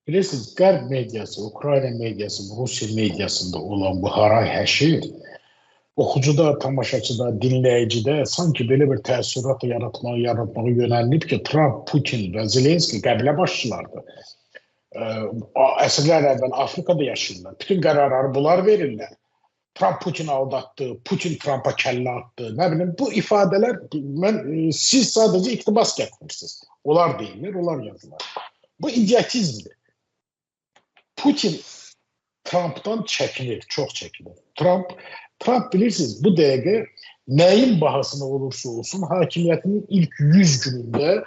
Bilirsiniz, Qərb mediası, Ukrayna mediası, Rusiya mediasında olan bu haray həşir oxucuda, tamaşaçıda, dinləyicidə sanki belə bir təəssürat yaratmağa yönəlib ki, Trump, Putin və Zelenski qəbilə başçılardır. Əsrlər əvvəl Afrikada yaşayırlar. Bütün qərarları bunlar verirlər. Trump Putin'i aldattı, Putin Trump'a kəllə attı. Nə bilim, bu ifadələr siz sadəcə iqtibas gətirirsiniz. Onlar deyirlər, onlar yazırlar. Bu idiotizmdir. Putin Trump'dan çəkilir, çox çəkilir. Trump bilirsiniz, bu dəqiqə nəyin bahasına olursa olsun hakimiyyətinin ilk 100 günündə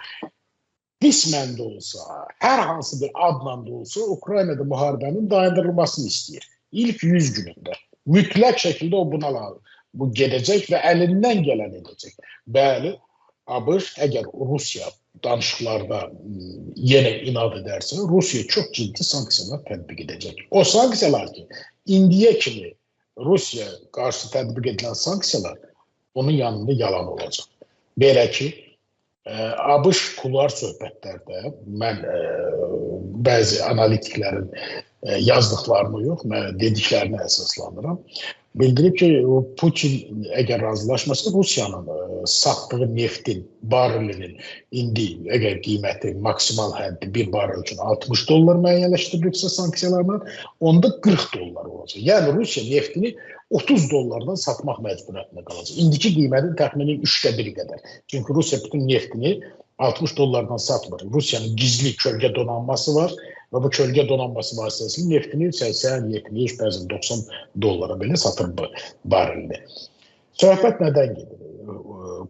qismən də olsa, hər hansı bir adla da olsa Ukraynada müharibənin dayandırılmasını istəyir. İlk 100 günündə. Mütləq şəkildə o buna lazım. Bu gedəcək və əlindən gələn edəcək. Bəli, ABŞ əgər Rusiya danışıqlarda yenə inad edərsə, Rusiya çox ciddi sanksiyalar tətbiq edəcək. O sanksiyalar ki, indiyə kimi Rusiya qarşı tətbiq edilən sanksiyalar onun yanında yalan olacaq. Belə ki, ABŞ kular söhbətlərdə mən bəzi analitiklərin yazdıqlarını yox, mən dediklərini əsaslanıram. Bildirib ki, Putin əgər razılaşmasa Rusiyanın satdığı neftin barilinin indi əgər qiyməti maksimal həddi bir baril üçün $60 müəyyənləşdirilirsə sanksiyalarla, onda $40 olacaq. Yəni Rusiya neftini $30 satmaq məcburiyyətində qalacaq. İndiki qiymətin təxmini 1/3 qədər. Çünki Rusiya bütün neftini $60 satmır. Rusiyanın gizli kölgə donanması var və bu kölgə donanması vasitəsilə neftini 80, 70, bəzən $90 belə satır barilini. Söhbət nədən gedir?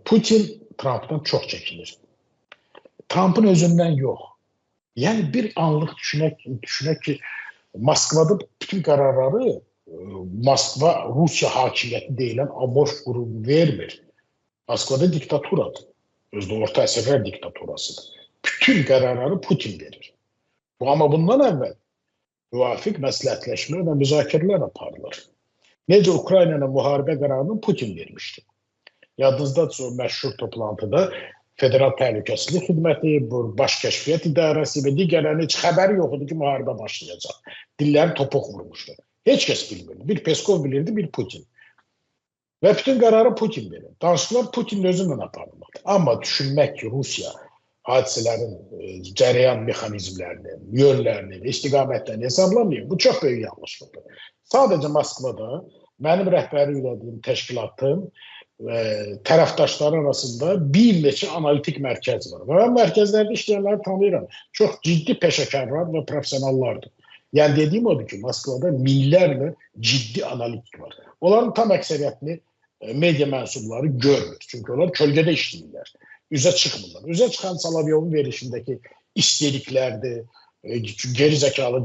Putin Trump'dan çox çəkilir. Trump'ın özündən yox. Yəni bir anlıq düşünək ki, Moskvada bütün qərarları Moskva Rusiya hakimiyyəti deyilən amorf qurum vermir. Moskvada diktaturadır. Özdə orta əsrlər diktaturasıdır. Bütün qərarları Putin verir. Amma bundan əvvəl müvafiq məsləhətləşmə və müzakirələr aparılır. Necə Ukrayna ilə müharibə qərarını Putin vermişdi. Yadınızdadır, o məşhur toplantıda Federal Təhlükəsizlik Xidməti, Baş Kəşfiyyat İdarəsi və digərlərin heç xəbəri yox idi ki, müharibə başlayacaq. Dilləri topuq vurmuşdu. Heç kəs bilmirdi. Bir Peskov bilirdi, bir Putin. Və bütün qərarı Putin verir. Danışıqlar Putinin özündən aparılmadı. Amma düşünmək ki, Rusiya hadisələrin cərəyan mexanizmlərini, yönlərini, istiqamətlərini hesablamayın. Bu çox böyük yanlışlıqdır. Sadəcə Moskvada mənim rəhbəri elədiyim təşkilatın tərəfdaşları arasında bir neçə analitik mərkəz var. Və mən mərkəzlərdə işləyənləri tanıyıram. Çox ciddi peşəkarlar və professionallardır. Yəni dediyim odur ki, Moskvada minlərlə ciddi analitik var. Onların tam əksəriyyətini media mənsubları görmür. Çünki onlar kölgədə işləyirlər. Üzə çıxmırlar. Üzə çıxan Solovyovun verilişindəki isteriklərdir, geri zəkalı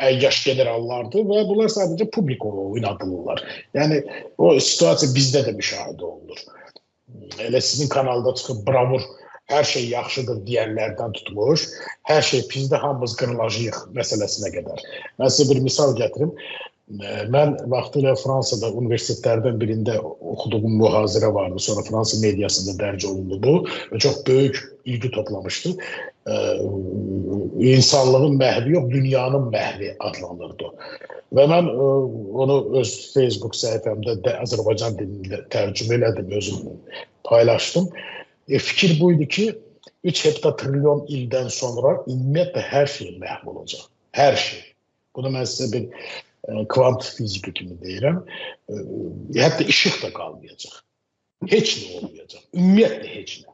əyyaş generallardır və bunlar sadəcə publik oynadılırlar. Yəni o situasiya bizdə də müşahidə olunur. Elə sizin kanalda çıxıb bravur, hər şey yaxşıdır deyənlərdən tutmuş, hər şey bizdə hamımız qırılacağıq məsələsinə qədər. Mən sizə bir misal gətirim. Mən vaxtilə Fransada universitetlərdən birində oxuduğum mühazirə vardı. Sonra Fransa mediasında dərc olundu bu və çox böyük ilgi toplamışdı. İnsanlığın məhvi yox, dünyanın məhvi adlanırdı. Və mən onu öz Facebook səhifəmdə Azərbaycan dilində tərcümə elədim, özüm paylaşdım. Fikir buydu ki, 3 heptatrilyon ildən sonra ümumiyyətlə hər şey məhv olacaq. Hər şey. Bunu mən sizə bir kvant fiziki kimi deyirəm. Hətta işıq da qalmayacaq. Heç nə olmayacaq. Ümumiyyətlə heç nə.